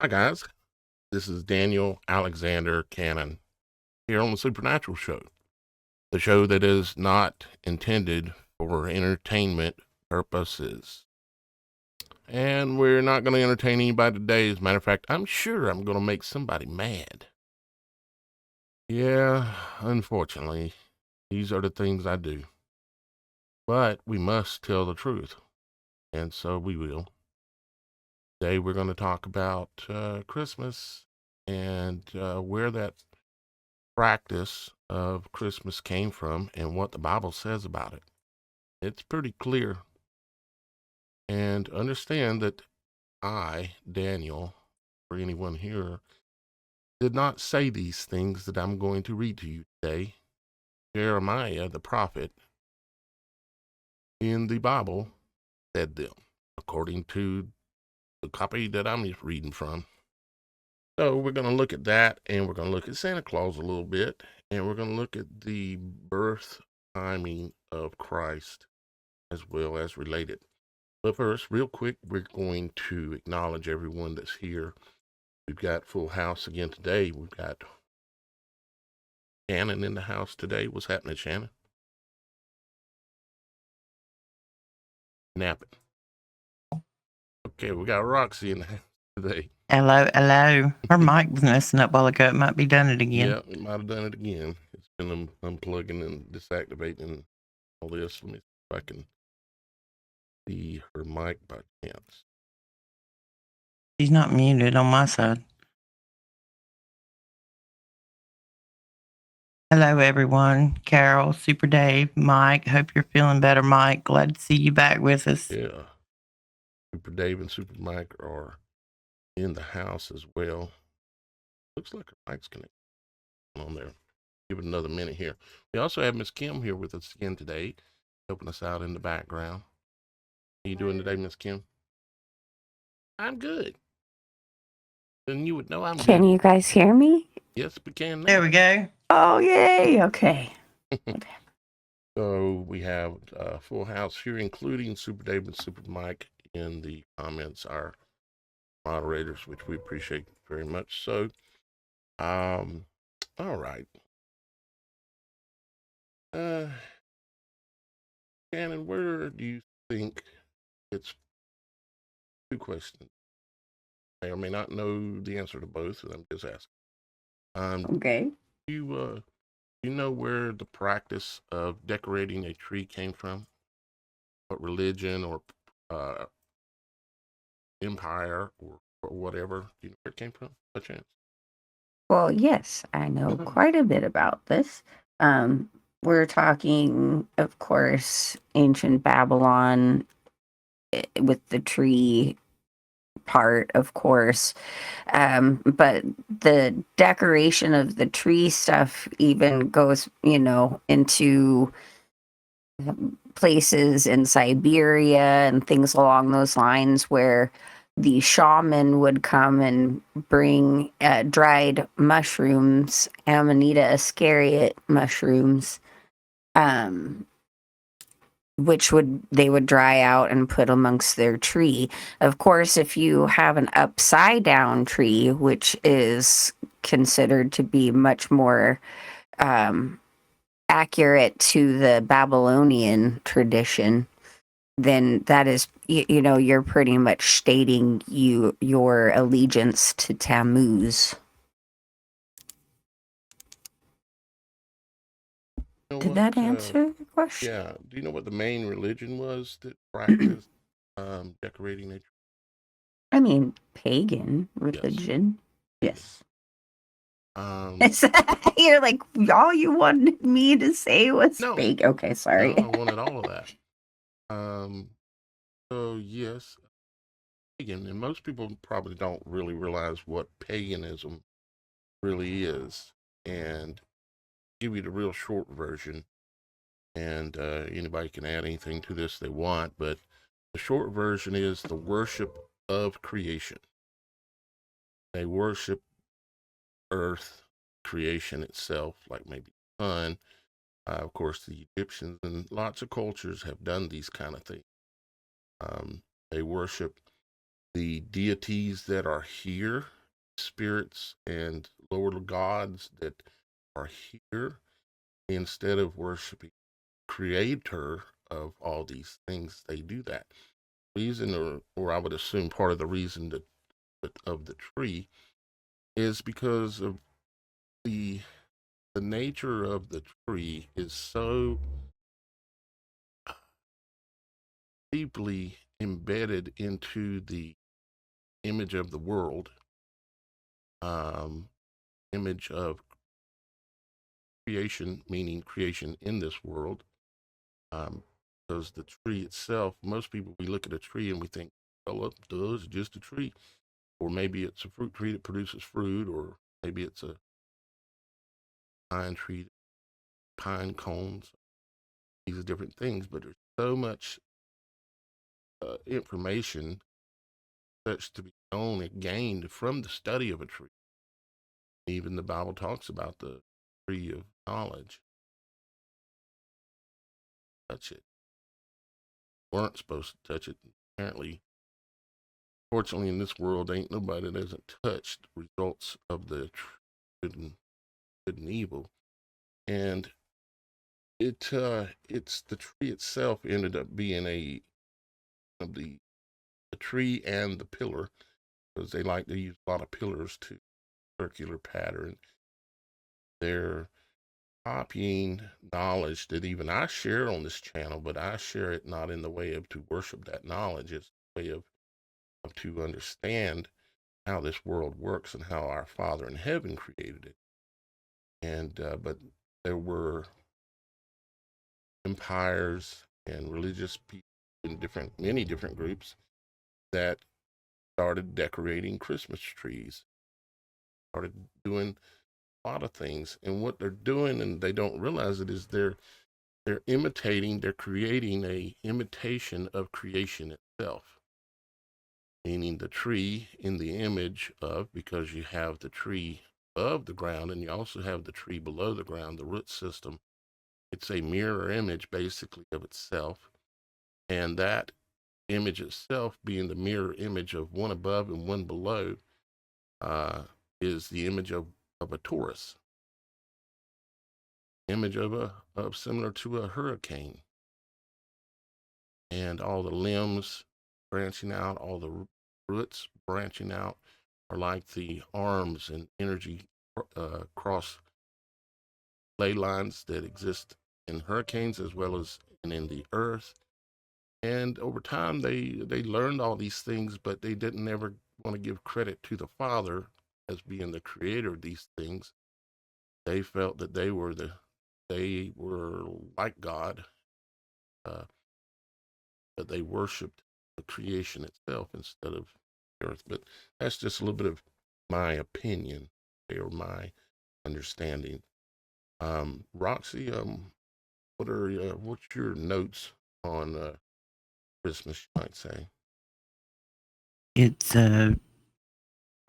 Hi, guys. This is Daniel Alexander Cannon here on the Supernatural Show, the show that is not intended for entertainment purposes. And we're not going to entertain anybody today. As a matter of fact, I'm sure I'm going to make somebody mad. Yeah, unfortunately, these are the things I do. But we must tell the truth, and so we will. Today we're going to talk about Christmas and where that practice of Christmas came from and what the Bible says about it. It's pretty clear. And understand that I, Daniel, or anyone here, did not say these things that I'm going to read to you today. Jeremiah, the prophet, in the Bible, said them, according to the copy that I'm reading from. So we're going to look at that, and we're going to look at Santa Claus a little bit, and we're going to look at the birth timing of Christ as well as related. But first, real quick, we're going to acknowledge everyone that's here. We've got full house again today. We've got Shannon in the house today. What's happening, Shannon? Napping. Okay, we got Roxy in the house today. Hello. Her mic was messing up while ago. It might be done it again. Yeah, it might have done it again. It's been unplugging and deactivating all this. Let me see if I can see her mic by chance. She's not muted on my side. Hello, everyone. Carol, Super Dave, Mike. Hope you're feeling better, Mike. Glad to see you back with us. Yeah. Super Dave and Super Mike are in the house as well. Looks like her mic's connected on there. Give it another minute here. We also have Miss Kim here with us again today, helping us out in the background. How you doing today, Miss Kim? I'm good. Then you would know I'm Can good. you guys hear me? Yes, we can now. There we go. Oh, yay. Okay. So we have a full house here, including Super Dave and Super Mike in the comments, our moderators, which we appreciate very much. So, all right. Shannon, where do you think it's two questions? I may or may not know the answer to both, and I'm just asking. Okay. You know where the practice of decorating a tree came from? What religion or empire or whatever? Do you know where it came from, by chance? Well, yes, I know quite a bit about this. We're talking, of course, ancient Babylon with the tree part, of course. But the decoration of the tree stuff even goes, into places in Siberia and things along those lines where the shaman would come and bring dried mushrooms, Amanita ascariot mushrooms, which they would dry out and put amongst their tree. Of course, if you have an upside down tree, which is considered to be much more accurate to the Babylonian tradition, then that is, you're pretty much stating your allegiance to Tammuz. Did that answer the question? Yeah. Do you know what the main religion was that practiced decorating a tree? I mean, pagan religion. Yes. You're like, all you wanted me to say was pagan. Okay, sorry. No, I wanted all of that. So yes, pagan, and most people probably don't really realize what paganism really is. And give you the real short version, and anybody can add anything to this they want, but the short version is the worship of creation. They worship earth, creation itself, like maybe the sun. Of course, the Egyptians and lots of cultures have done these kind of things. They worship the deities that are here, spirits and lower gods that are here, instead of worshiping the creator of all these things, they do that. Reason, or I would assume part of the reason that of the tree is because of the nature of the tree is so deeply embedded into the image of the world, image of creation, meaning creation in this world. Because the tree itself, most people, we look at a tree and we think, oh, it's just a tree. Or maybe it's a fruit tree that produces fruit, or maybe it's a pine tree, pine cones. These are different things, but there's so much information that's to be known and gained from the study of a tree. Even the Bible talks about the tree of knowledge. Touch it. Weren't supposed to touch it. Apparently, fortunately, in this world, ain't nobody that hasn't touched results of the good and evil. And it's the tree itself ended up being the tree and the pillar, because they like to use a lot of pillars to circular pattern. They're copying knowledge that even I share on this channel, but I share it not in the way of to worship that knowledge. It's a way of to understand how this world works and how our Father in heaven created it. And but there were empires and religious people in many different groups that started decorating Christmas trees, started doing a lot of things. And what they're doing, and they don't realize it, is they're creating a imitation of creation itself, meaning the tree in the image of, because you have the tree above the ground and you also have the tree below the ground, the root system. It's a mirror image basically of itself. And that image itself, being the mirror image of one above and one below, is the image of a torus, image of similar to a hurricane, and all the limbs branching out, all the roots branching out, are like the arms and energy cross ley lines that exist in hurricanes as well as in the earth. And over time, they learned all these things, but they didn't ever want to give credit to the Father as being the creator of these things. They felt that they were like God, but they worshipped the creation itself instead of the earth. But that's just a little bit of my opinion or my understanding. Roxy, what's your notes on Christmas, you might say? It's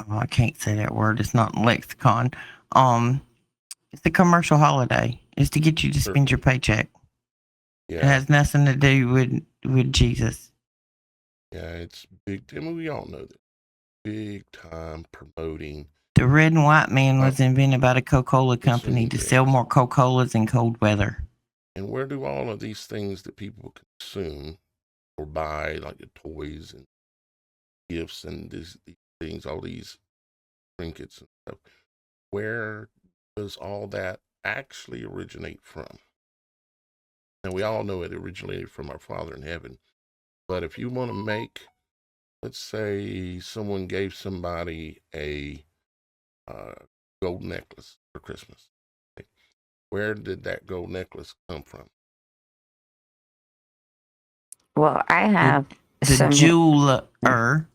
I can't say that word. It's not in lexicon. It's a commercial holiday. It's to get you to spend your paycheck. Yeah. It has nothing to do with Jesus. Yeah, it's big. I mean, we all know that. Big time promoting. The red and white man was invented by the Coca-Cola company to sell more Coca-Colas in cold weather. And where do all of these things that people consume or buy, like the toys and gifts and these things, all these trinkets and stuff, where does all that actually originate from? And we all know it originated from our Father in heaven. But if you want to make, let's say someone gave somebody a gold necklace for Christmas. Where did that gold necklace come from? Well, I have the jeweler. The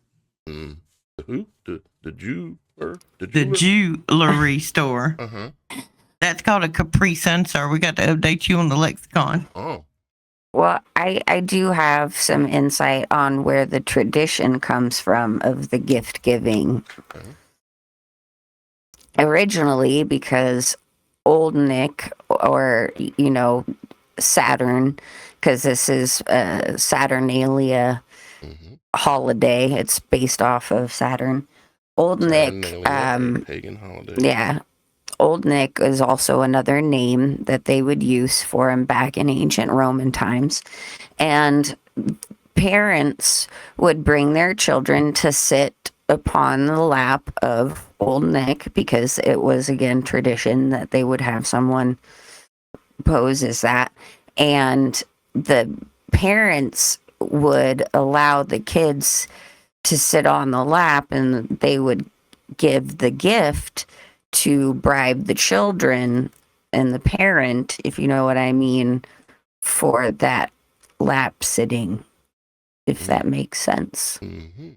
who? The jeweler? The jewelry store. Uh-huh. That's called a Capri Sun, sir. We got to update you on the lexicon. Oh. Well, I do have some insight on where the tradition comes from of the gift giving. Okay. Originally, because Old Nick, or, Saturn, because this is Saturnalia, holiday. It's based off of Saturn. Old Nick, a pagan holiday. yeah. Old Nick is also another name that they would use for him back in ancient Roman times. And parents would bring their children to sit upon the lap of Old Nick because it was, again, tradition that they would have someone pose as that. And the parents would allow the kids to sit on the lap, and they would give the gift to bribe the children and the parent, if you know what I mean, for that lap sitting, if that makes sense. Mm-hmm.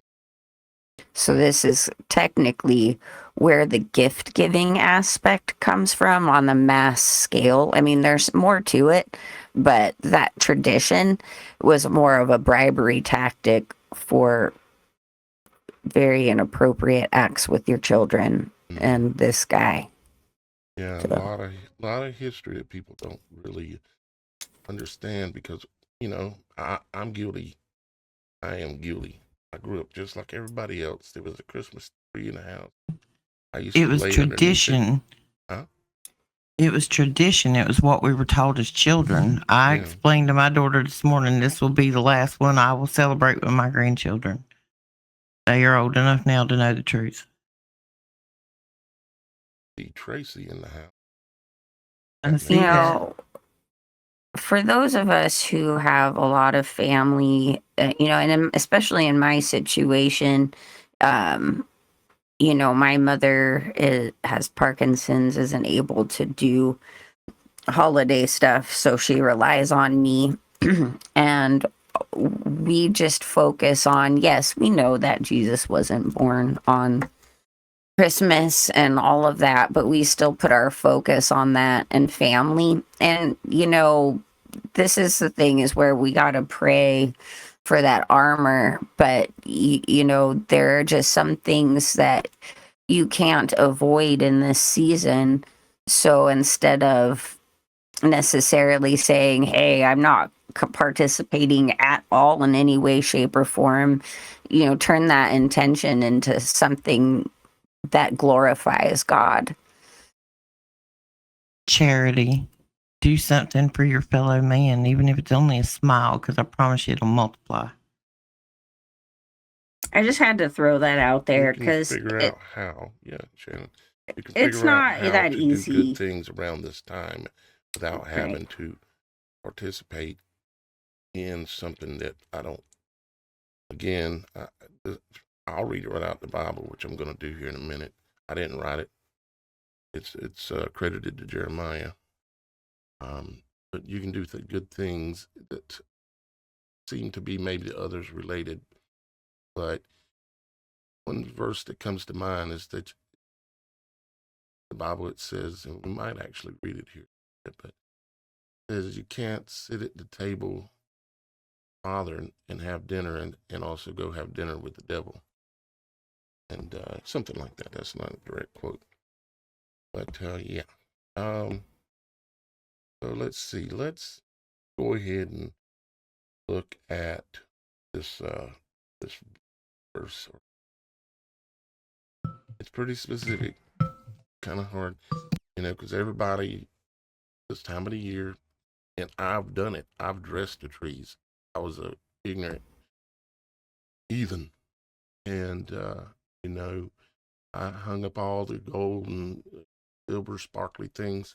So this is technically where the gift giving aspect comes from on the mass scale. I mean, there's more to it, but that tradition was more of a bribery tactic for very inappropriate acts with your children and this guy. Yeah, So. a lot of history that people don't really understand because, you know, I'm guilty. I am guilty. I grew up just like everybody else. There was a Christmas tree in the house. I used It to was lay underneath it. tradition. Huh? It was tradition. It was what we were taught as children. I Yeah. explained to my daughter this morning, this will be the last one I will celebrate with my grandchildren. They are old enough now to know the truth. See Tracy in the house. I see You that. know, for those of us who have a lot of family, you know, and especially in my situation, you know, my mother has Parkinson's, isn't able to do holiday stuff, so she relies on me. And we just focus on, yes, we know that Jesus wasn't born on Christmas and all of that, but we still put our focus on that and family. And, you know, this is the thing, is where we got to pray for that armor. But, you know, there are just some things that you can't avoid in this season. So instead of necessarily saying, hey, I'm not participating at all in any way, shape, or form, you know, turn that intention into something that glorifies God. Charity. Do something for your fellow man, even if it's only a smile, because I promise you it'll multiply. I just had to throw that out there because figure out how. Yeah, Shannon. You can it's figure out not how that to easy. do good things around this time without having to participate in something that I don't. Again, I'll read it right out the Bible, which I'm going to do here in a minute. I didn't write it. It's credited to Jeremiah. But you can do good things that seem to be maybe to others related. But one verse that comes to mind is that the Bible, it says, and we might actually read it here, but it says you can't sit at the table, Father, and have dinner and also go have dinner with the devil. And something like that. That's not a direct quote. But yeah. So let's see. Let's go ahead and look at this this verse. It's pretty specific, kind of hard, you know, because everybody this time of the year, and I've done it. I've dressed the trees. I was a ignorant heathen, and you know, I hung up all the gold and silver, sparkly things.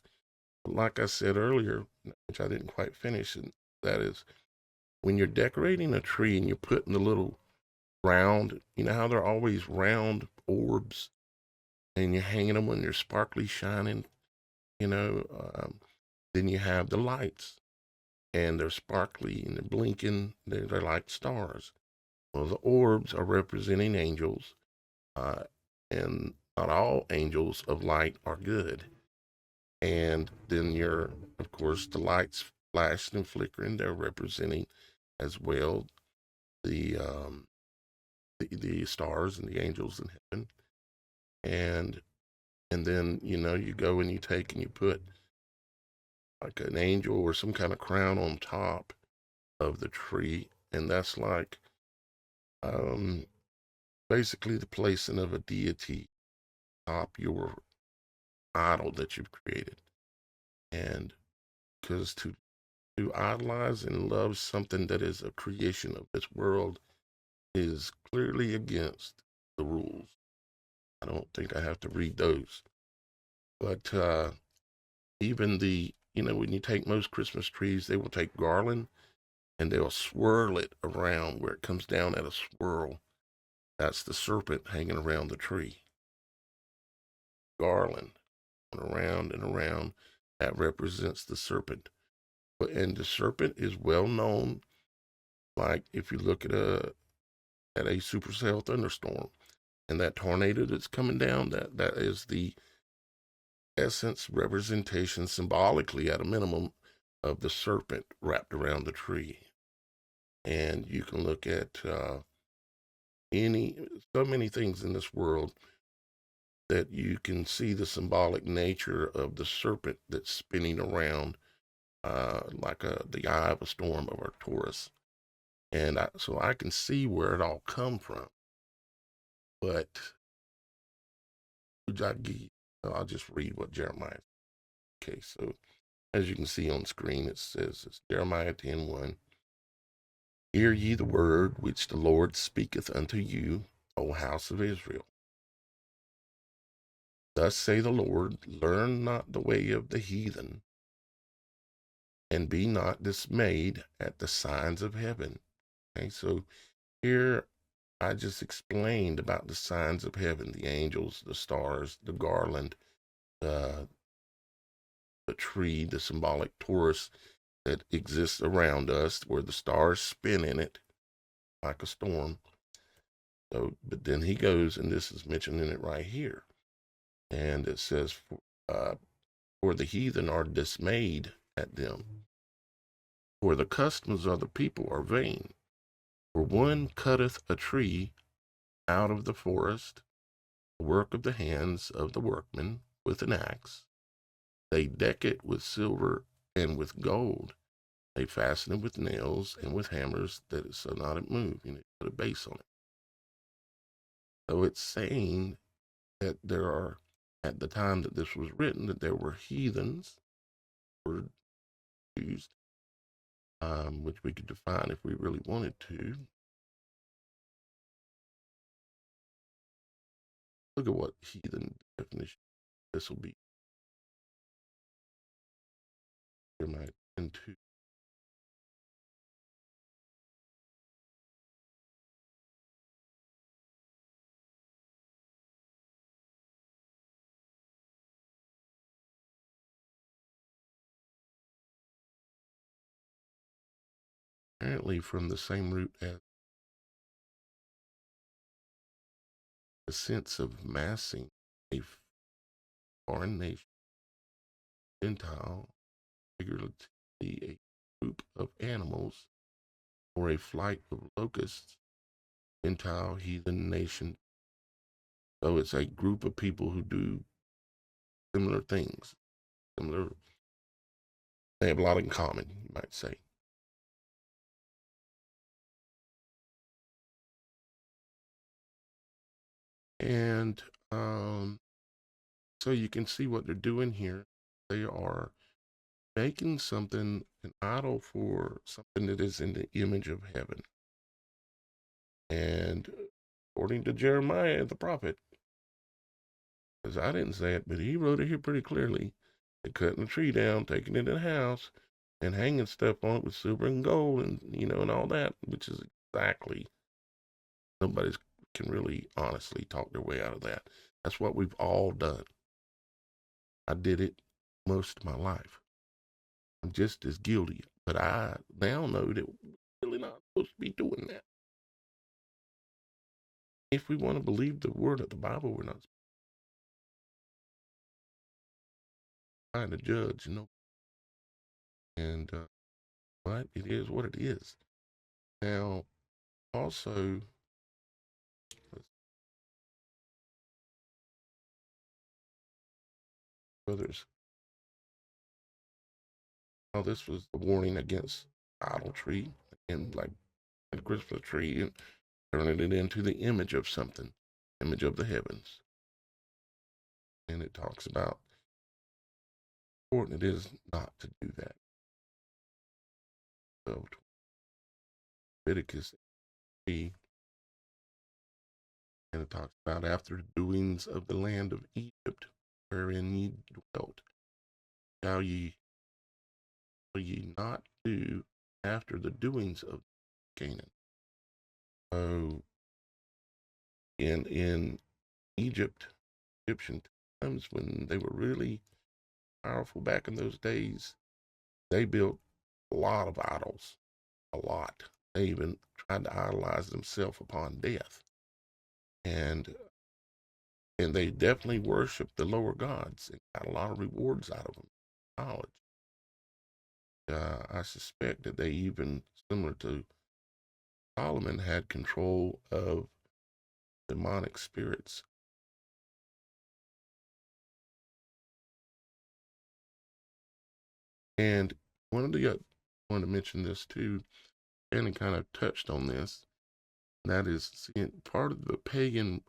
But like I said earlier, which I didn't quite finish, and that is when you're decorating a tree and you're putting the little round, you know how they're always round orbs, and you're hanging them when they're sparkly, shining, you know. Then you have the lights, and they're sparkly and they're blinking. They're like stars. Well, the orbs are representing angels, and not all angels of light are good. And then of course, the lights flashing and flickering. They're representing as well the the stars and the angels in heaven. And then you know you go and you take and you put like an angel or some kind of crown on top of the tree, and that's like Um, basically, the placing of a deity top your idol that you've created. And because to idolize and love something that is a creation of this world is clearly against the rules. I don't think I have to read those. But even when you take most Christmas trees, they will take garland and they'll swirl it around where it comes down at a swirl. That's the serpent hanging around the tree. Garland, around and around, that represents the serpent. And the serpent is well known. Like if you look at a supercell thunderstorm and that tornado that's coming down, that is the essence, representation, symbolically at a minimum, of the serpent wrapped around the tree. And you can look at so many things in this world that you can see the symbolic nature of the serpent that's spinning around like the eye of a storm of Arcturus. And so I can see where it all come from. But I'll just read what Jeremiah. Okay, so as you can see on screen, it says, it's Jeremiah 10:1. Hear ye the word which the Lord speaketh unto you, O house of Israel. Thus say the Lord, learn not the way of the heathen, and be not dismayed at the signs of heaven. Okay, so here I just explained about the signs of heaven, the angels, the stars, the garland, the tree, the symbolic torus that exists around us, where the stars spin in it like a storm. So, but then he goes, and this is mentioned in it right here, and it says, "For the heathen are dismayed at them, for the customs of the people are vain. For one cutteth a tree out of the forest, the work of the hands of the workmen with an axe. They deck it with silver and with gold. They fasten it with nails and with hammers, that it shall not move." Put a base on it. So it's saying that there are, at the time that this was written, that there were heathens, were used, which we could define if we really wanted to. Look at what heathen definition this will be. Jeremiah 10:2. Apparently from the same root as the sense of massing a foreign nation, Gentile, figuratively a group of animals, or a flight of locusts, Gentile, heathen nation. So it's a group of people who do similar things. They have a lot in common, you might say. And so you can see what they're doing here. They are making something an idol for something that is in the image of heaven. And according to Jeremiah, the prophet, because I didn't say it, but he wrote it here pretty clearly. They're cutting the tree down, taking it in the house, and hanging stuff on it with silver and gold, and and all that, which is exactly, nobody can really honestly talk their way out of that. That's what we've all done. I did it most of my life. I'm just as guilty, but I now know that we're really not supposed to be doing that. If we want to believe the word of the Bible, we're not trying to judge, And but it is what it is. Now, also, others. Oh, this was the warning against idolatry and like the Christmas tree and turning it into the image of something, image of the heavens. And it talks about how important it is not to do that. So, Leviticus 3, and it talks about after the doings of the land of Egypt, wherein ye dwelt, shall ye not do after the doings of Canaan. So in Egyptian times, when they were really powerful back in those days, they built a lot of idols, a lot. They even tried to idolize themselves upon death, and they definitely worshiped the lower gods and got a lot of rewards out of them. Knowledge. I suspect that they even, similar to Solomon, had control of demonic spirits. And wanted to mention this too, and it kind of touched on this. That is, part of the pagan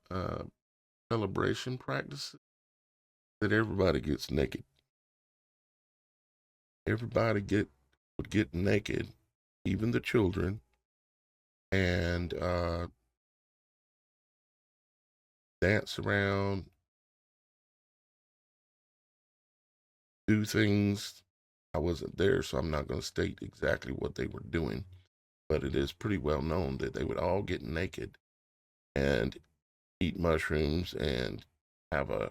celebration practices that everybody gets naked. Everybody would get naked, even the children, and dance around, do things. I wasn't there, so I'm not going to state exactly what they were doing, but it is pretty well known that they would all get naked and eat mushrooms and have a,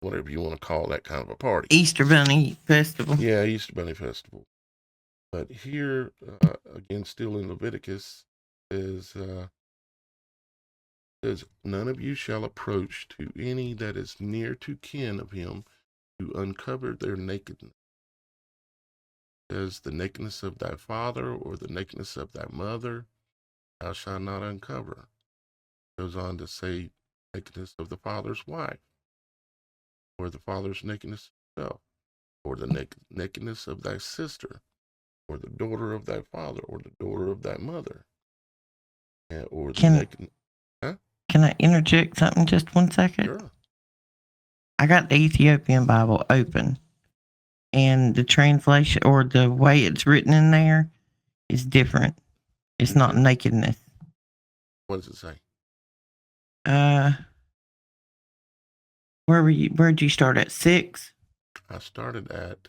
whatever you want to call that kind of a party. Easter Bunny Festival. Yeah, Easter Bunny Festival. But here, again, still in Leviticus, says, none of you shall approach to any that is near to kin of him to uncover their nakedness. As the nakedness of thy father or the nakedness of thy mother, thou shalt not uncover. Goes on to say, nakedness of the father's wife, or the father's nakedness himself, or the nakedness of thy sister, or the daughter of thy father, or the daughter of thy mother, or the naked. Huh? Can I interject something just 1 second? Sure. I got the Ethiopian Bible open, and the translation or the way it's written in there is different. It's not nakedness. What does it say? Where'd you start at 6? I started at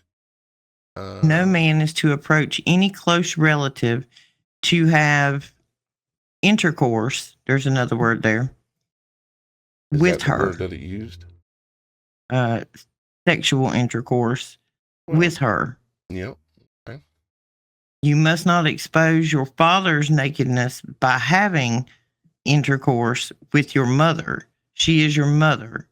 no man is to approach any close relative to have intercourse. There's another word there. Is with that the her. word that it used? Sexual intercourse with her. Yep. Okay. You must not expose your father's nakedness by having intercourse with your mother. She is your mother.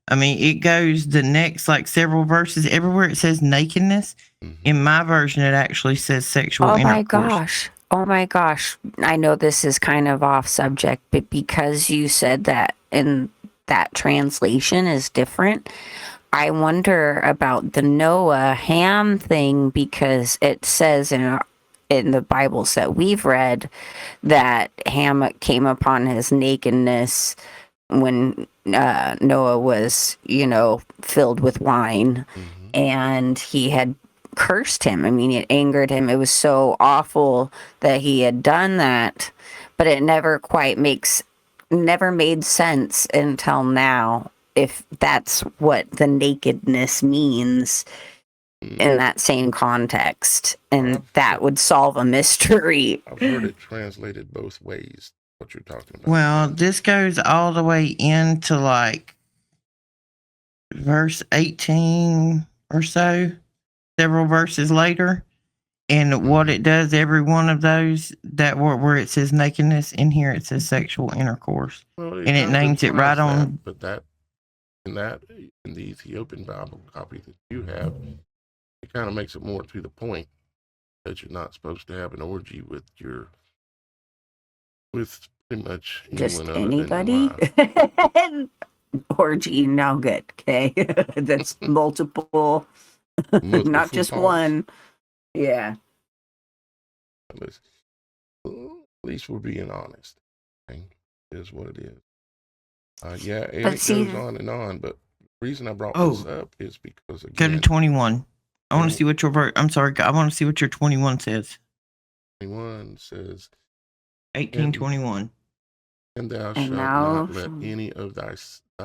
I mean, it goes the next, like, several verses. Everywhere it says nakedness, in my version, it actually says sexual intercourse. Oh my gosh. I know this is kind of off subject, but because you said that in that translation is different, I wonder about the Noah Ham thing, because it says in the Bibles that we've read that Ham came upon his nakedness when Noah was, filled with wine, and he had cursed him. I mean, it angered him. It was so awful that he had done that, but it never made sense until now, if that's what the nakedness means in that same context, and that would solve a mystery. I've heard it translated both ways, what you're talking about. Well, this goes all the way into like verse 18 or so, several verses later. And what it does, every one of those, that where it says nakedness, in here it says sexual intercourse. Well, and it names it right on. But in the Ethiopian Bible copy that you have, it kind of makes it more to the point that you're not supposed to have an orgy with pretty much Just anyone anybody. Orgy, now good. Okay. That's multiple, not just one. Yeah. least we're being honest. Okay? It is what it is. Yeah, and But it see, goes on, but the reason I brought this up is because, Go to again, 21. I want to and see what your I'm sorry. I want to see what your 21 says. 21 says, 18:21. and thou and shalt now not let any of thy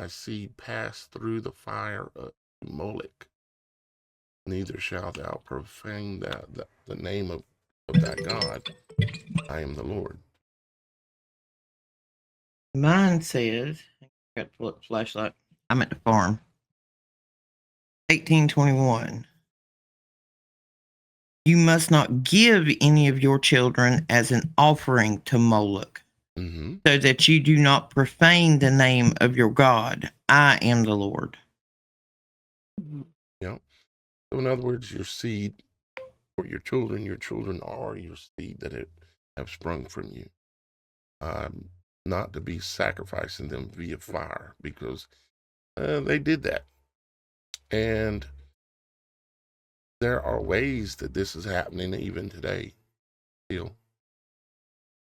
seed pass through the fire of Moloch, neither shalt thou profane the name of thy God. I am the Lord. Mine says, got the flashlight. I'm at the farm. 18:21. You must not give any of your children as an offering to Moloch, so that you do not profane the name of your God. I am the Lord. Yeah. So in other words, your seed or your children are your seed that have sprung from you. Not to be sacrificing them via fire, because they did that. And there are ways that this is happening even today still.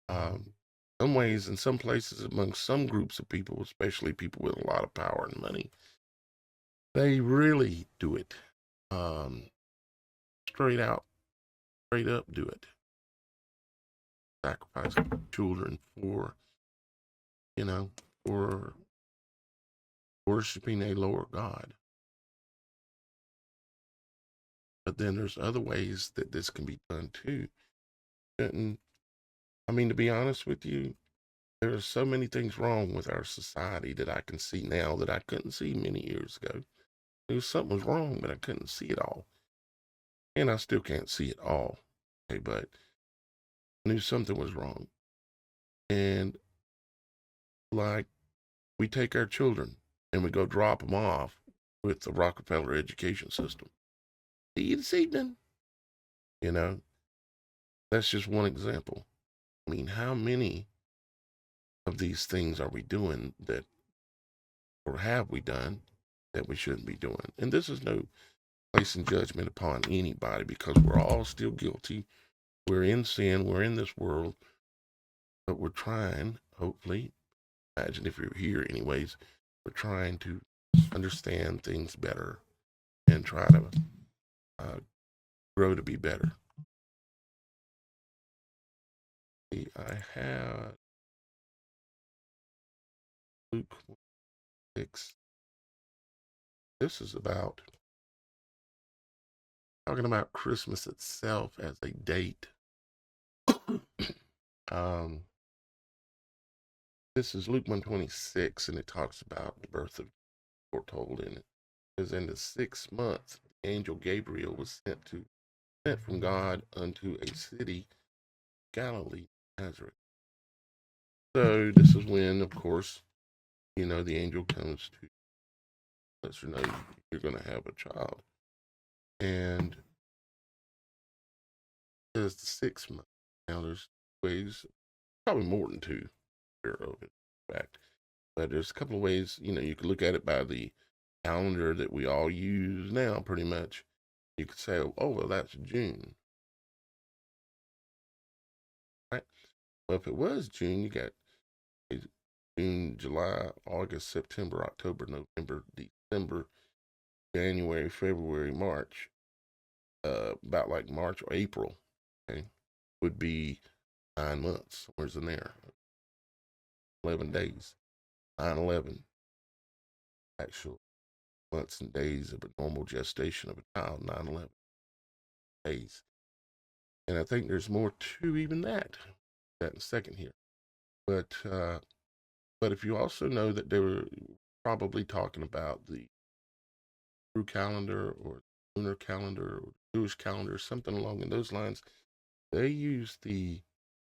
Some ways in some places among some groups of people, especially people with a lot of power and money, they really do it. Straight up do it. Sacrifice children for worshiping a lower God. But then there's other ways that this can be done too. And I mean, to be honest with you, there are so many things wrong with our society that I can see now that I couldn't see many years ago. There was something was wrong, but I couldn't see it all. And I still can't see it all. Okay, but I knew something was wrong. And like, we take our children and we go drop them off with the Rockefeller education system. See you this evening. That's just one example. I mean, how many of these things are we doing that, or have we done that we shouldn't be doing? And this is no placing judgment upon anybody, because we're all still guilty. We're in sin. We're in this world, but we're trying, hopefully, imagine if you're here anyways, we're trying to understand things better and try to grow to be better. See, I have Luke 6. This is about talking about Christmas itself as a date. This is Luke 1:26, and it talks about the birth of foretold in it. It says, in the 6th month, the angel Gabriel was sent from God unto a city, Galilee, Nazareth. So this is when, of course, the angel comes to let you know you're going to have a child. And it says the 6th month. Now there's ways, probably more than two, of it, in fact. But there's a couple of ways, you could look at it by the calendar that we all use now, pretty much. You could say, oh, well, that's June. Right? Well, if it was June, you got June, July, August, September, October, November, December, January, February, March. About like March or April, okay, would be 9 months. Somewhere's in there. 11 days. 9/11. Actual months and days of a normal gestation of a child. 9/11 days. And I think there's more to even that. That in a second here. But if you also know that they were probably talking about the true calendar or lunar calendar or Jewish calendar, something along in those lines, they use the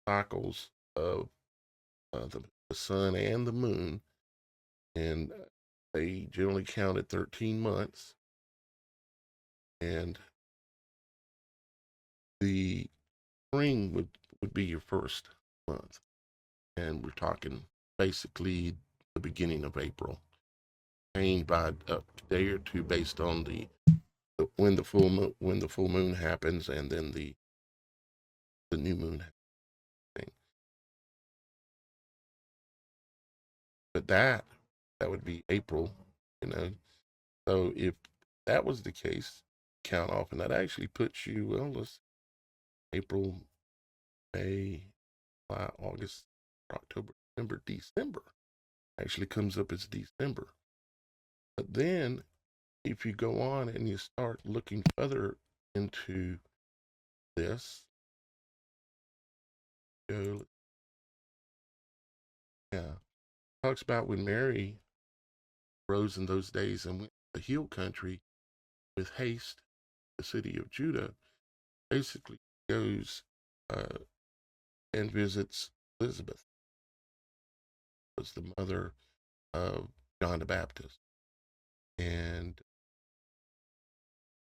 cycles of the sun and the moon, and they generally counted 13 months. And the spring would be your first month. And we're talking basically the beginning of April. Changed by a day or two based on when the full moon happens, and then the new moon thing. but that would be April, you know. So if that was the case, count off, and that actually puts you, well, let's April, May, July, August, October, November, December actually comes up as December. But then if you go on and you start looking further into this, go, yeah, talks about when Mary rose in those days and went to the hill country with haste, the city of Judah, basically goes and visits Elizabeth, was the mother of John the Baptist, and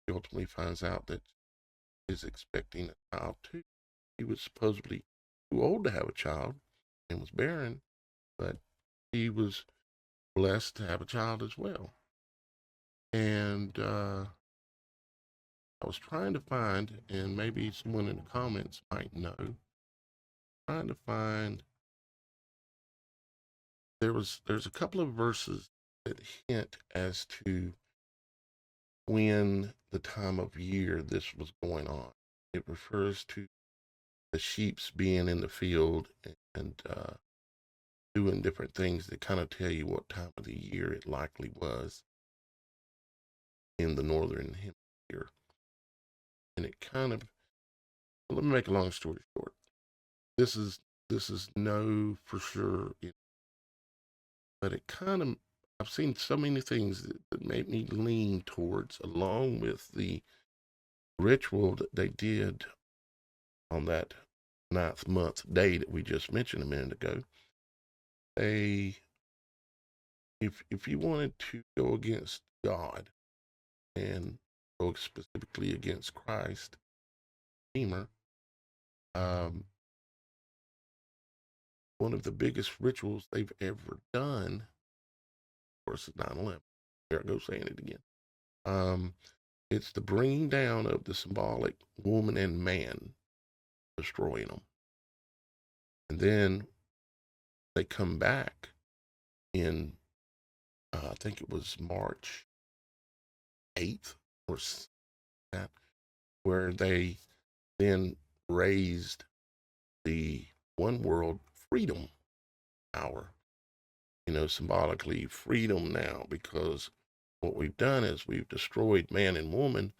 he ultimately finds out that he's expecting a child too. He was supposedly too old to have a child and was barren, but he was blessed to have a child as well. And I was trying to find, and maybe someone in the comments might know, trying to find, there's a couple of verses that hint as to when the time of year this was going on. It refers to the sheep's being in the field and doing different things that kind of tell you what time of the year it likely was in the northern hemisphere. And it kind of, let me make a long story short. This is no for sure, but it kind of, I've seen so many things that made me lean towards, along with the ritual that they did on that 9th month day that we just mentioned a minute ago. If you wanted to go against God and go specifically against Christ, Redeemer, one of the biggest rituals they've ever done, of course, is 9/11. Here I go saying it again. It's the bringing down of the symbolic woman and man, destroying them. And then they come back in, I think it was March 8th or that, where they then raised the one world freedom hour, symbolically freedom now, because what we've done is we've destroyed man and woman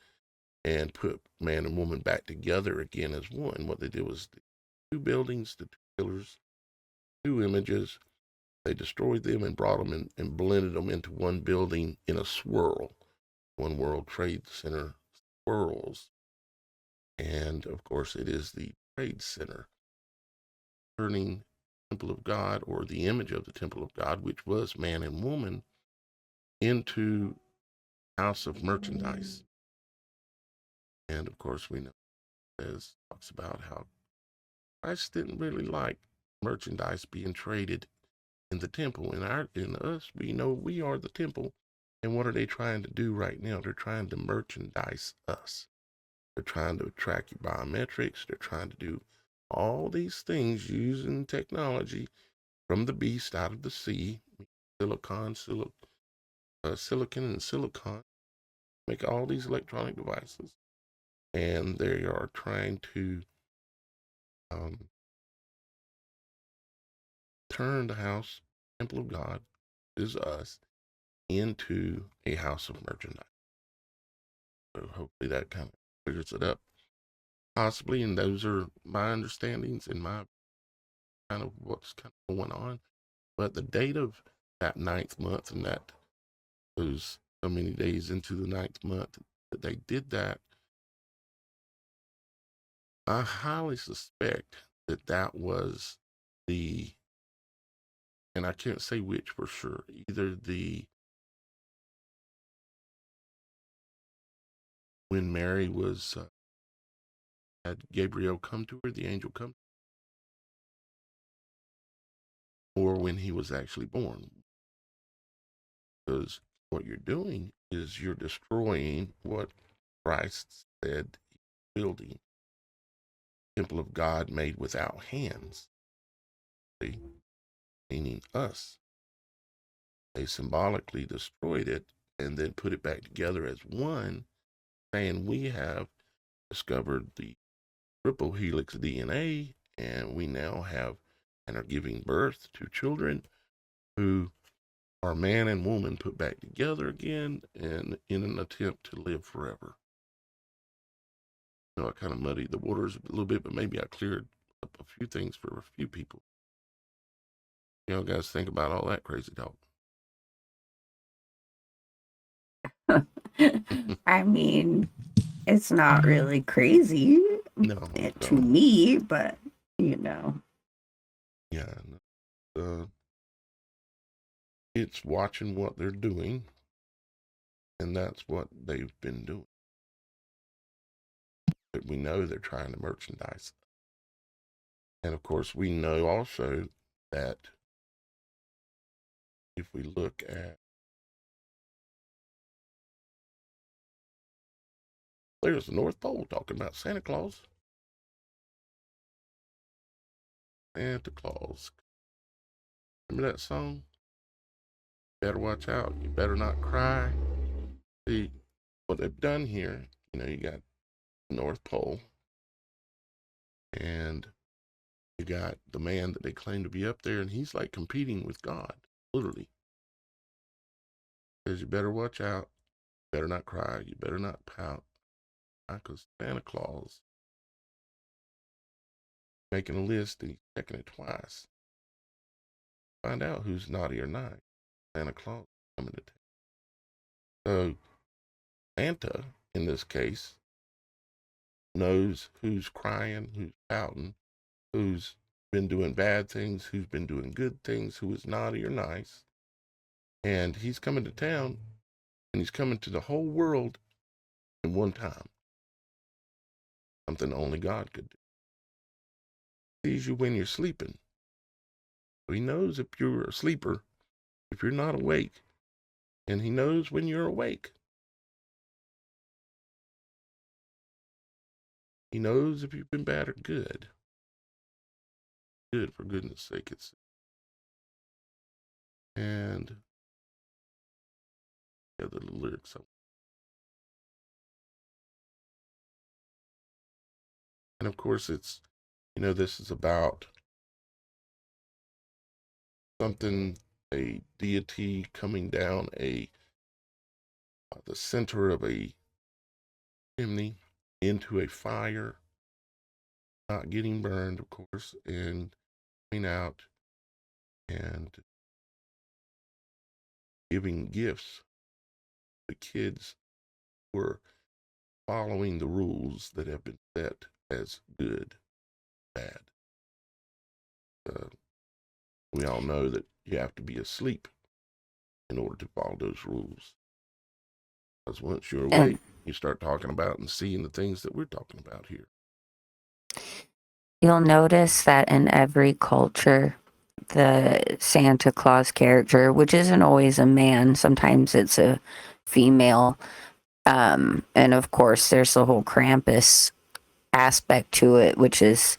and put man and woman back together again as one. What they did was the two buildings, the two pillars, two images, they destroyed them and brought them in and blended them into one building in a swirl. One World Trade Center swirls. And of course, it is the Trade Center, turning Temple of God, or the image of the Temple of God, which was man and woman, into house of merchandise. And of course, we know, as talks about how Christ didn't really like merchandise being traded in the temple. In us, we know we are the temple. And what are they trying to do right now? They're trying to merchandise us. They're trying to track your biometrics. They're trying to do all these things using technology from the beast out of the sea, silicon and silicon, make all these electronic devices. And they are trying to turn the house, temple of God, is us, into a house of merchandise. So hopefully that kind of clears it up, possibly. And those are my understandings and my kind of what's kind of going on. But the date of that 9th month, and that was so many days into the 9th month that they did that, I highly suspect that that was the, and I can't say which for sure, either when Mary was, had Gabriel come to her, the angel come, or when he was actually born. Because what you're doing is you're destroying what Christ said he's building, temple of God made without hands, see? Meaning us. they symbolically destroyed it and then put it back together as one, saying we have discovered the triple helix DNA, and we now have and are giving birth to children who are man and woman put back together again, and in an attempt to live forever. I kind of muddied the waters a little bit, but maybe I cleared up a few things for a few people. Guys think about all that crazy talk. I mean, it's not really crazy to me, but Yeah, it's watching what they're doing, and that's what they've been doing. But we know they're trying to merchandise. And of course, we know also that if we look at, there's the North Pole talking about Santa Claus. Santa Claus. Remember that song? Better watch out. You better not cry. See, what they've done here, you got the North Pole, and you got the man that they claim to be up there, and he's like competing with God, literally. Says you better watch out. You better not cry. You better not pout. Because Santa Claus making a list and he's checking it twice. Find out who's naughty or not. Santa Claus coming to town. So Santa, in this case, knows who's crying, who's pouting, who's been doing bad things, who's been doing good things, who is naughty or nice. And he's coming to town, and he's coming to the whole world in one time. Something only God could do. He sees you when you're sleeping. So he knows if you're a sleeper, if you're not awake, and he knows when you're awake. He knows if you've been bad or good. Good, for goodness sake, it's. And the other lyrics. And of course, it's, this is about something, a deity coming down the center of a chimney into a fire, not getting burned, of course, and coming out and giving gifts. The kids were following the rules that have been set as good, bad. We all know that you have to be asleep in order to follow those rules. Because once you're awake, you start talking about and seeing the things that we're talking about here. You'll notice that in every culture, the Santa Claus character, which isn't always a man, sometimes it's a female. And of course, there's the whole Krampus aspect to it, which is,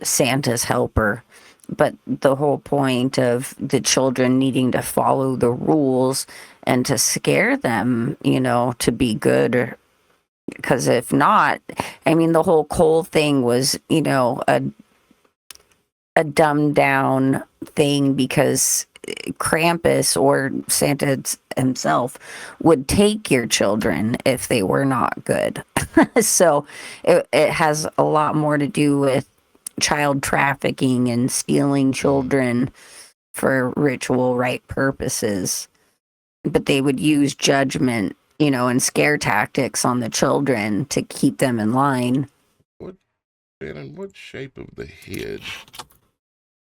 Santa's helper. But the whole point of the children needing to follow the rules and to scare them, to be good, because if not, the whole Cole thing was, a dumbed down thing, because Krampus or Santa himself would take your children if they were not good. So it has a lot more to do with child trafficking and stealing children for ritual right purposes. But they would use judgment, and scare tactics on the children to keep them in line. What shape of the head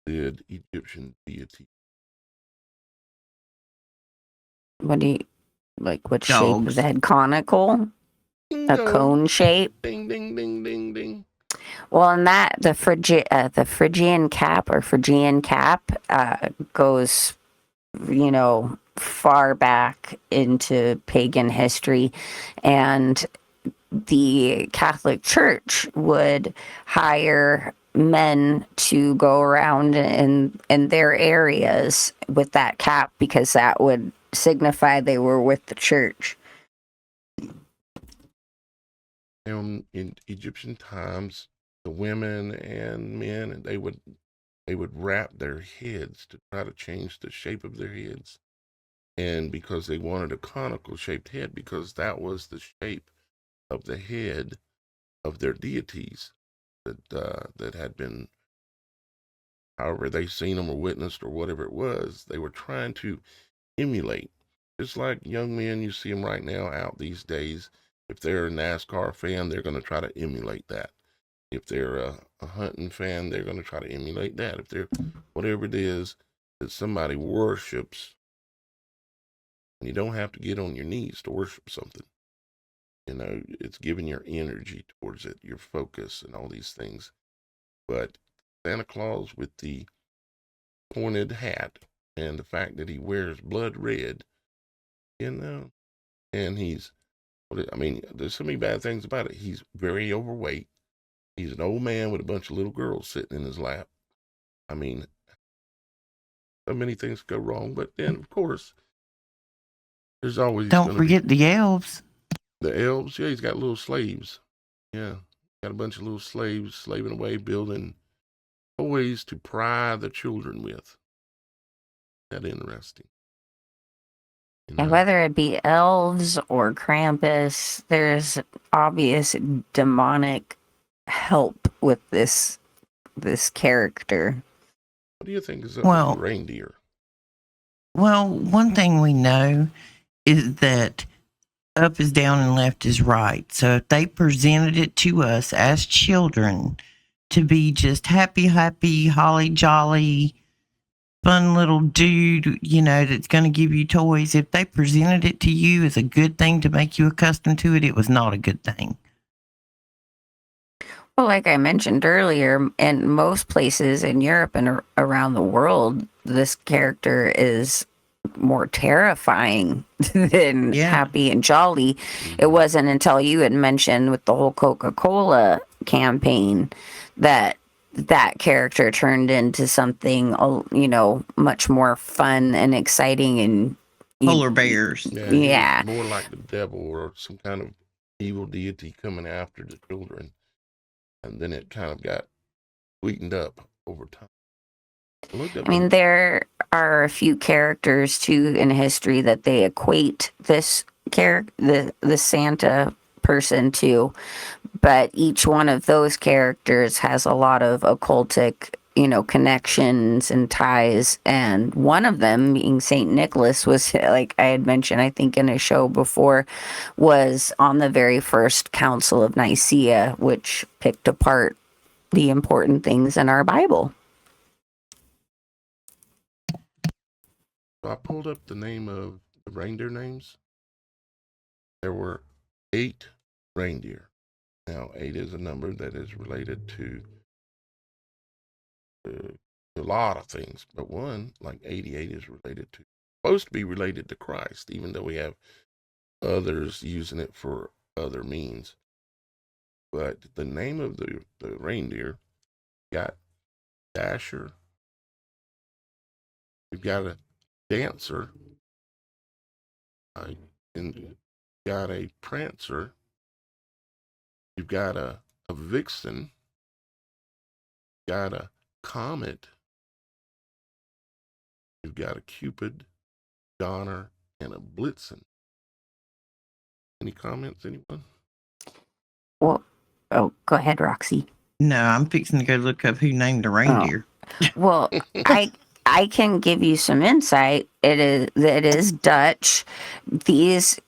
did Egyptian deity? What do you like? What Dogs. shape of the head? Conical? Ding, A dong. cone shape? Ding, ding, ding, ding, ding. Well, and that the Phrygian cap goes, far back into pagan history, and the Catholic Church would hire men to go around in their areas with that cap, because that would signify they were with the church. In Egyptian times, the women and men, and they would wrap their heads to try to change the shape of their heads, and because they wanted a conical shaped head, because that was the shape of the head of their deities that had been, however they seen them or witnessed or whatever it was, they were trying to emulate. Just like young men, you see them right now out these days. If they're a NASCAR fan, they're going to try to emulate that. If they're a hunting fan, they're going to try to emulate that. If they're whatever it is that somebody worships, you don't have to get on your knees to worship something. You know, it's giving your energy towards it, your focus, and all these things. But Santa Claus with the pointed hat and the fact that he wears blood red, you know, and there's so many bad things about it. He's very overweight. He's an old man with a bunch of little girls sitting in his lap. I mean, so many things go wrong. But then, of course, there's always Don't forget the elves. The elves. Yeah, he's got little slaves. Yeah, got a bunch of little slaves slaving away, building toys to pry the children with. That interesting. And whether it be elves or Krampus, there's obvious demonic help with this character. What do you think is up with the reindeer? Well, one thing we know is that up is down and left is right. So if they presented it to us as children to be just happy, holly jolly, fun little dude, you know, that's going to give you toys, if they presented it to you as a good thing to make you accustomed to it, it was not a good thing. Well, like I mentioned earlier, in most places in Europe and around the world, this character is more terrifying than happy and jolly. It wasn't until you had mentioned with the whole Coca-Cola campaign that character turned into something, you know, much more fun and exciting. And polar bears. Yeah. More like the devil or some kind of evil deity coming after the children. And then it kind of got sweetened up over time. I mean, there are a few characters too in history that they equate this character, the Santa person to, but each one of those characters has a lot of occultic, you know, connections and ties. And one of them, being Saint Nicholas, was, like I had mentioned, I think in a show before, was on the very first Council of Nicaea, which picked apart the important things in our Bible. I pulled up the name of the reindeer names. There were 8 reindeer. Now, 8 is a number that is related to a lot of things, but one, like 88, is supposed to be related to Christ, even though we have others using it for other means. But the name of the reindeer got Dasher. We've got a Dancer. And got a Prancer. You've got a Vixen. Got a Comet. You've got a Cupid, Donner, and a Blitzen. Any comments, anyone? Well, go ahead, Roxy. No, I'm fixing to go look up who named the reindeer. Oh. Well, I can give you some insight. It is Dutch. These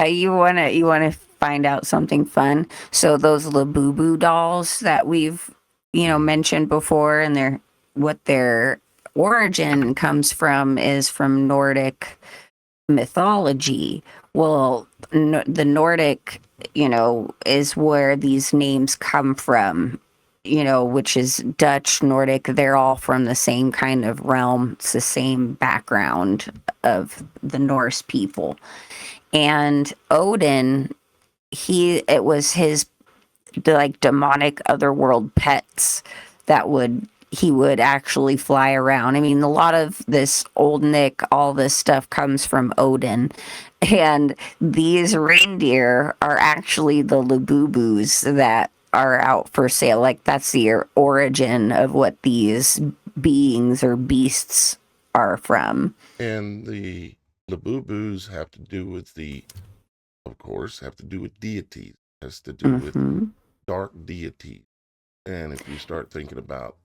you wanna find out something fun. So those Labubu dolls that we've mentioned before, and what their origin comes from is from Nordic mythology. Well, the Nordic, is where these names come from. Which is Dutch, Nordic, they're all from the same kind of realm. It's the same background of the Norse people. And Odin, it was his like demonic otherworld pets that he would actually fly around. I mean, a lot of this Old Nick, all this stuff comes from Odin. And these reindeer are actually the Labubus that are out for sale. Like, that's the origin of what these beings or beasts are from. And the Labubus have to do with deities. It has to do with dark deities. And if you start thinking about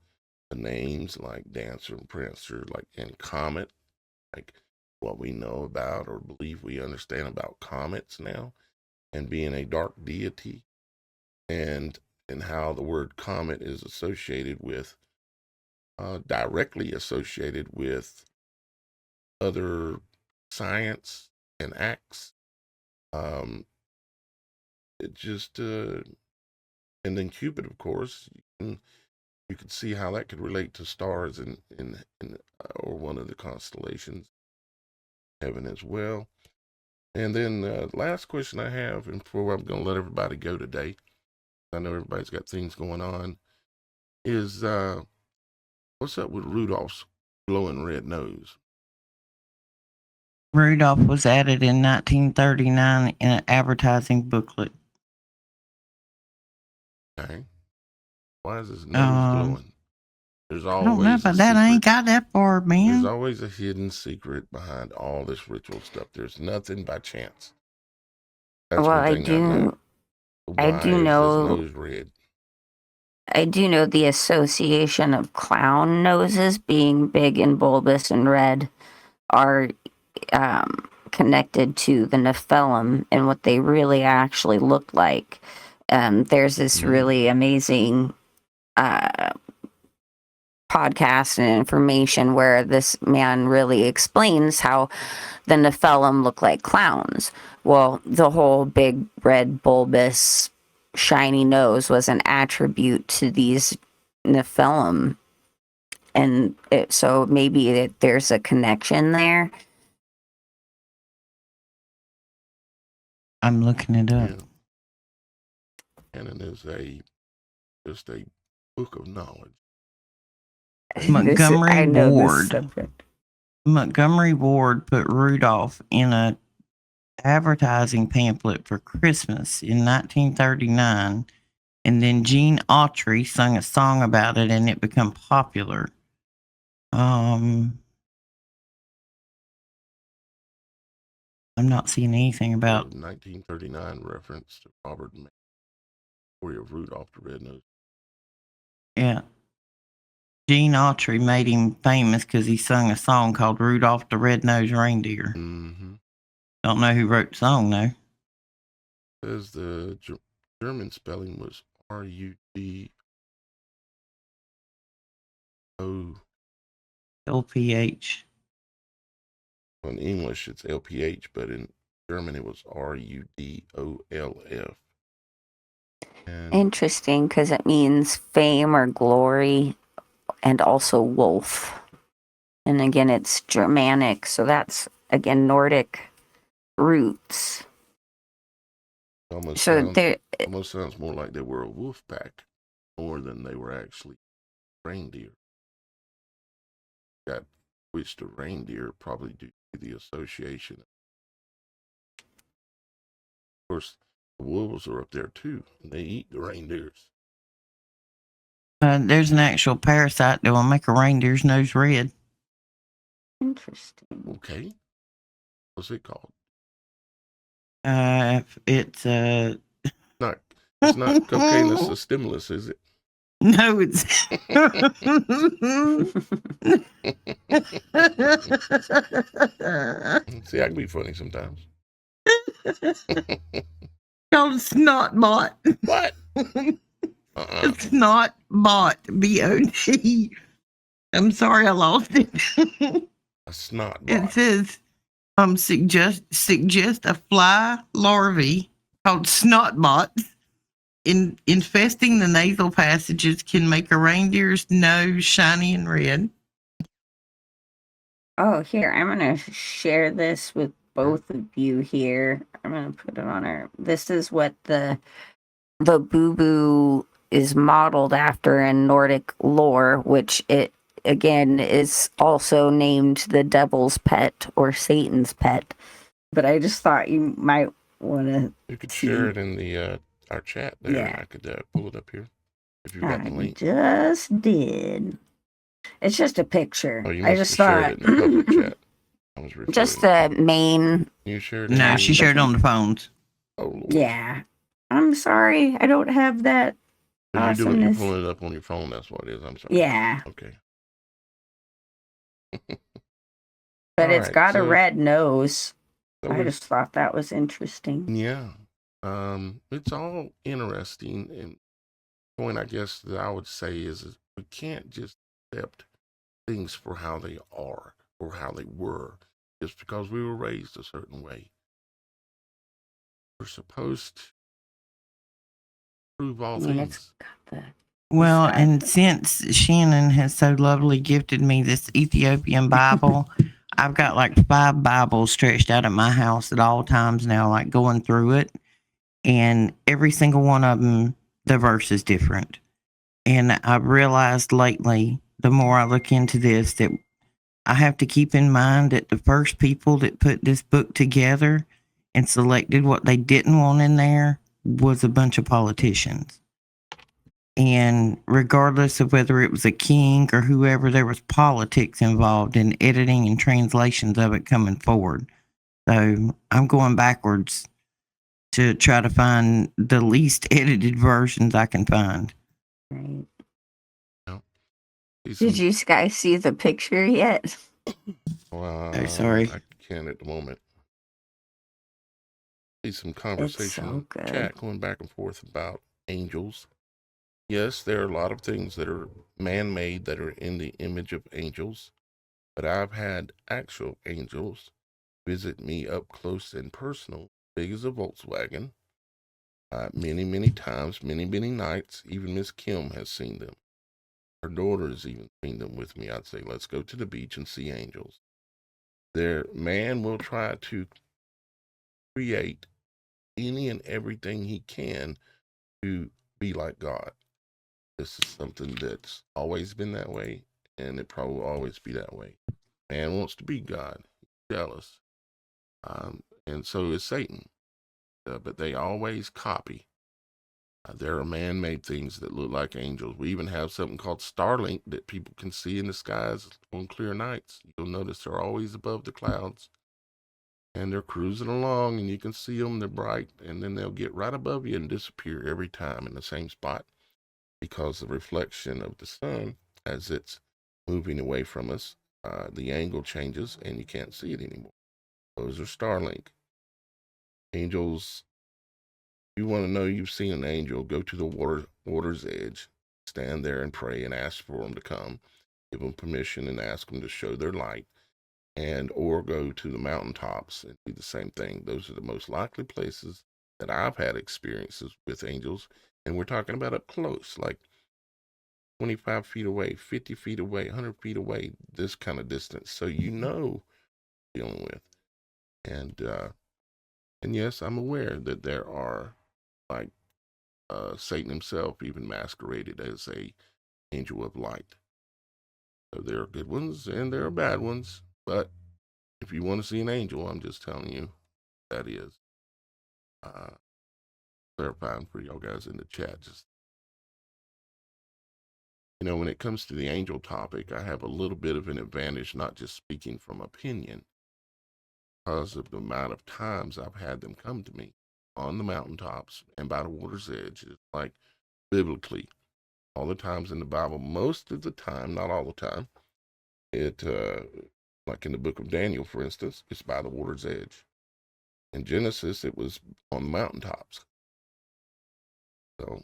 the names like Dancer and Prancer, and Comet, like what we know about or believe we understand about comets now, and being a dark deity, and how the word comet is associated with, directly associated with other science and acts. It just, and then Cupid, of course, you could see how that could relate to stars or one of the constellations, heaven as well. And then last question I have, and before I'm going to let everybody go today, I know everybody's got things going on, is what's up with Rudolph's glowing red nose? Rudolph was added in 1939 in an advertising booklet. Okay. Why is his nose glowing? There's always I don't know about that. I ain't got that far, man. There's always a hidden secret behind all this ritual stuff. There's nothing by chance. That's well, one thing I know. I do know. His nose red? I do know the association of clown noses being big and bulbous and red are connected to the Nephilim and what they really actually looked like. There's this really amazing podcast and information where this man really explains how the Nephilim look like clowns. Well, the whole big red bulbous shiny nose was an attribute to these Nephilim, and so maybe there's a connection there. I'm looking it up. Yeah. Canon is just a book of knowledge. Montgomery Ward put Rudolph in a advertising pamphlet for Christmas in 1939, and then Gene Autry sung a song about it, and it became popular. I'm not seeing anything about 1939 reference to Robert May, story of Rudolph the Red-Nosed. Yeah. Gene Autry made him famous because he sung a song called Rudolph the Red-Nosed Reindeer. Mm-hmm. Don't know who wrote the song, though. Says the German spelling was R-U-D-O. LPH. In English, it's LPH, but in German, it was RUDOLF. Interesting, because it means fame or glory, and also wolf. And again, it's Germanic, so that's, again, Nordic roots. Almost sounds more like they were a wolf pack more than they were actually reindeer. Got switched to reindeer probably due to the association. Of course, the wolves are up there too, and they eat the reindeers. There's an actual parasite that will make a reindeer's nose red. Interesting. Okay. What's it called? It's not cocainus stimulus, is it? No, it's See, I can be funny sometimes. called snotbot. What? Snotbot. B-O-D. I'm sorry, I lost it. A snotbot. It says suggest a fly larvae called snotbots infesting the nasal passages can make a reindeer's nose shiny and red. Oh, here, I'm going to share this with both of you here. I'm going to put it on our... This is what the the Boo Boo is modeled after in Nordic lore, which it again is also named the devil's pet or Satan's pet. But I just thought you might want to. You could share it in the our chat there. Yeah. I could pull it up here if you've got the link. Just did. It's just a picture. Oh, you I must just have shared it in the public chat. I was referring. Just the main. You shared it? No, she shared it on the phones. Oh, Lord. Yeah. I'm sorry. I don't have that. You're pulling it up on your phone. That's what it is. I'm sorry. Yeah. Okay. But it's got a red nose. So I just thought that was interesting. Yeah. It's all interesting. And the point I guess that I would say is we can't just accept things for how they are or how they were just because we were raised a certain way. We're supposed to prove all things. Well, and since Shannon has so lovely gifted me this Ethiopian Bible, I've got like 5 Bibles stretched out at my house at all times now, like going through it. And every single one of them, the verse is different. And I've realized lately, the more I look into this, that I have to keep in mind that the first people that put this book together and selected what they didn't want in there was a bunch of politicians. And regardless of whether it was a king or whoever, there was politics involved in editing and translations of it coming forward. So I'm going backwards to try to find the least edited versions I can find. Right. No. Did you guys see the picture yet? Oh, sorry. I can't at the moment. See some conversation chat going back and forth about angels. Yes, there are a lot of things that are man-made that are in the image of angels, but I've had actual angels visit me up close and personal, big as a Volkswagen, many, many times, many, many nights. Even Miss Kim has seen them. Her daughter has even seen them with me. I'd say, let's go to the beach and see angels. Man will try to create any and everything he can to be like God. This is something that's always been that way, and it probably will always be that way. Man wants to be God. He's jealous. And so is Satan. But they always copy. There are man-made things that look like angels. We even have something called Starlink that people can see in the skies on clear nights. You'll notice they're always above the clouds. And they're cruising along, and you can see them. They're bright, and then they'll get right above you and disappear every time in the same spot, because the reflection of the sun, as it's moving away from us, the angle changes and you can't see it anymore. Those are Starlink. Angels, you want to know you've seen an angel, go to the water's edge, stand there and pray and ask for them to come, give them permission and ask them to show their light, or go to the mountaintops and do the same thing. Those are the most likely places that I've had experiences with angels, and we're talking about up close, like 25 feet away, 50 feet away, 100 feet away, this kind of distance. So dealing with. And yes, I'm aware that there are, like Satan himself even masqueraded as a angel of light. So there are good ones and there are bad ones. But if you want to see an angel, I'm just telling you, that is clarifying for y'all guys in the chat. Just, when it comes to the angel topic, I have a little bit of an advantage, not just speaking from opinion, because of the amount of times I've had them come to me on the mountaintops and by the water's edge. It's like biblically, all the times in the Bible, most of the time, not all the time, it, like in the book of Daniel, for instance, it's by the water's edge. In Genesis, it was on the mountaintops. So,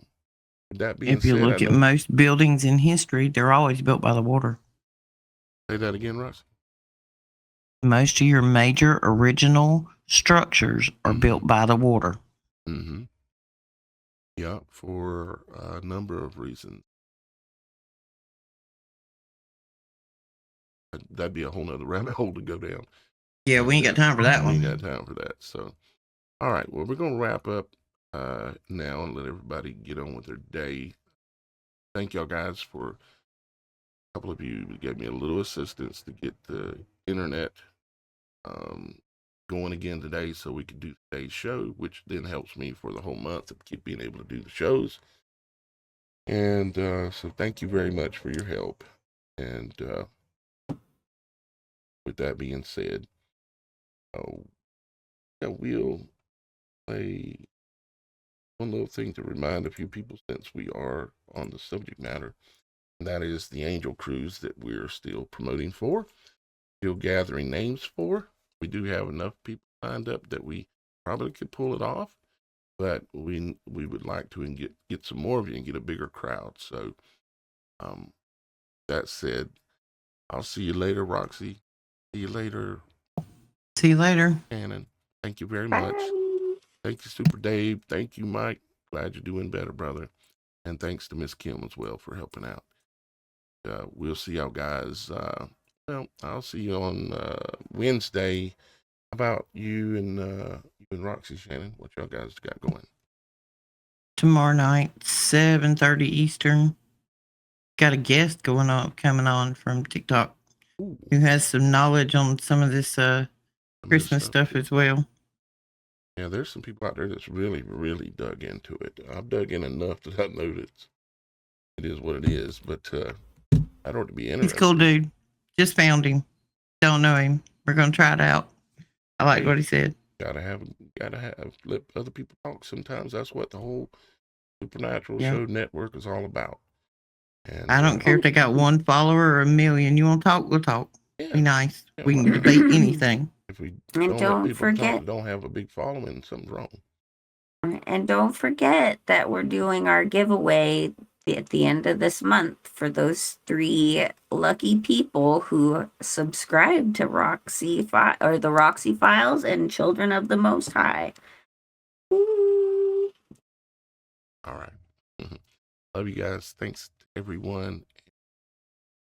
with that being said, if you look at most buildings in history, they're always built by the water. Say that again, Russ. Most of your major original structures are built by the water. Mm-hmm. Yeah, for a number of reasons. That'd be a whole nother rabbit hole to go down. Yeah, we ain't got time for that one. We ain't got time for that. So, all right. Well, we're going to wrap up now and let everybody get on with their day. Thank y'all guys for a couple of you gave me a little assistance to get the internet going again today so we could do today's show, which then helps me for the whole month of keep being able to do the shows. And so thank you very much for your help. And with that being said, we'll play one little thing to remind a few people since we are on the subject matter. And that is the Angel Cruise that we're still promoting for, still gathering names for. We do have enough people signed up that we probably could pull it off, but we would like to get some more of you and get a bigger crowd. So that said, I'll see you later, Roxy. See you later. See you later. Shannon, thank you very much. Thank you, Super Dave. Thank you, Mike. Glad you're doing better, brother. And thanks to Miss Kim as well for helping out. We'll see y'all guys. I'll see you on Wednesday. How about you and Roxy, Shannon? What y'all guys got going? Tomorrow night, 7:30 Eastern. Got a guest coming on from TikTok. Ooh. Who has some knowledge on some of this Christmas stuff as well. Yeah, there's some people out there that's really, really dug into it. I've dug in enough that I know that it is what it is, but I don't to be interested. He's a cool dude. Just found him. Don't know him. We're going to try it out. I like what he said. Gotta have let other people talk. Sometimes that's what the whole Supernatural Show network is all about. And I don't care if they got one follower or a million. You want to talk? We'll talk. Yeah. Be nice. We can debate anything. If we don't forget, talk, don't have a big following, something's wrong. And don't forget that we're doing our giveaway at the end of this month for those 3 lucky people who subscribe to the Roxy Files and Children of the Most High. Ooh. All right. Love you guys. Thanks to everyone.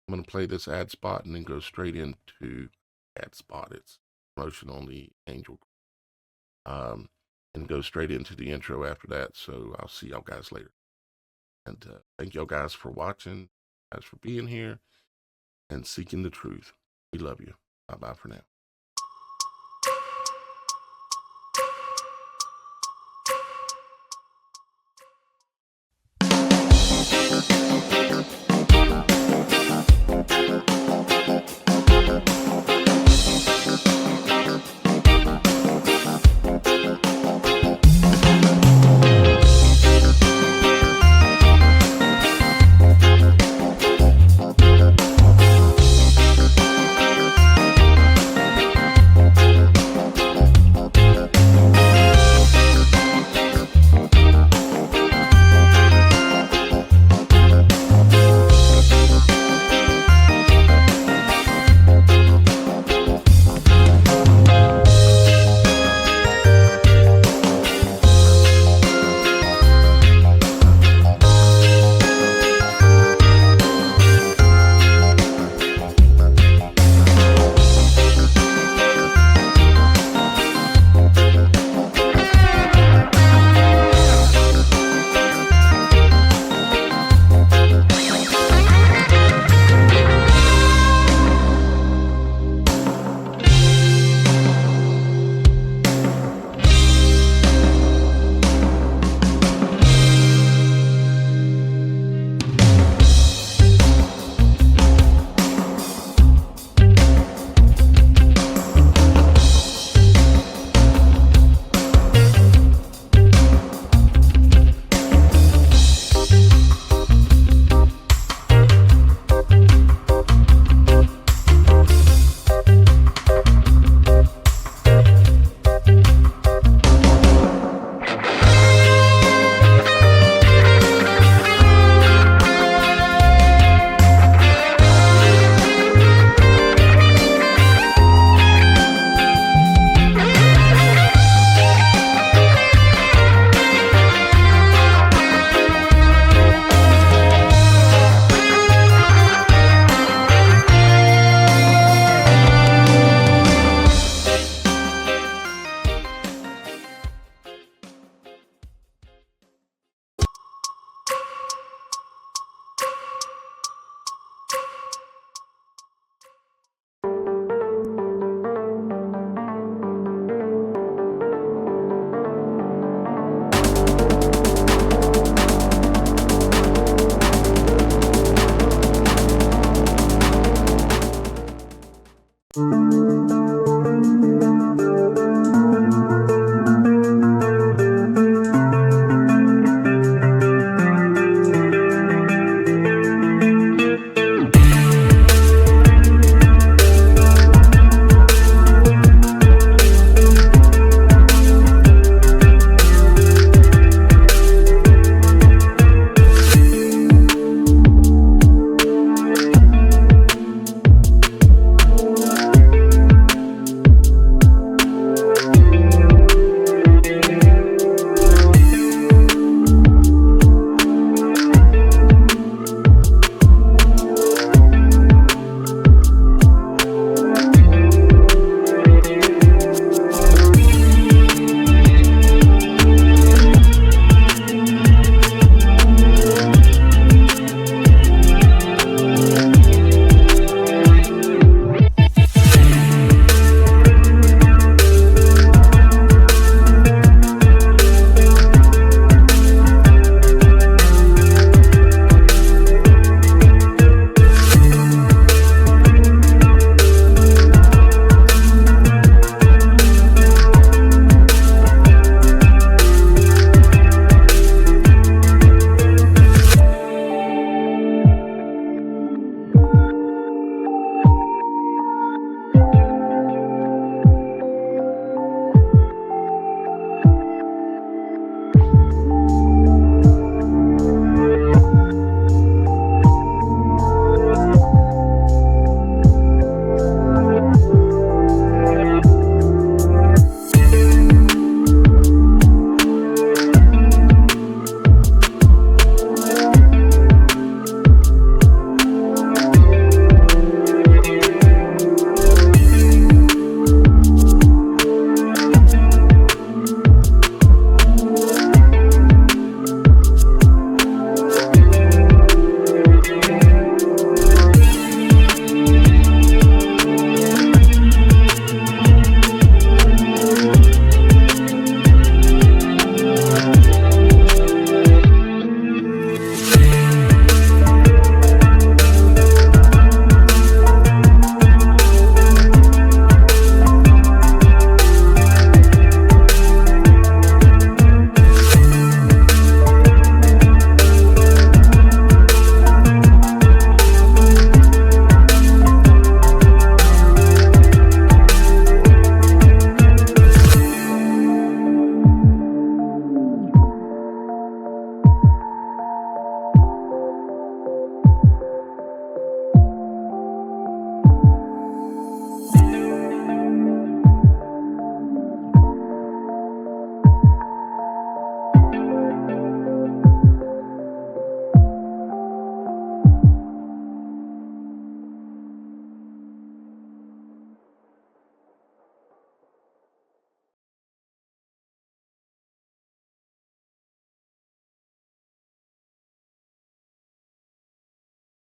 I'm going to play this ad spot and then go straight into ad spot. It's promotion on the Angel. And go straight into the intro after that. So I'll see y'all guys later. And thank y'all guys for watching, guys for being here and seeking the truth. We love you. Bye-bye for now.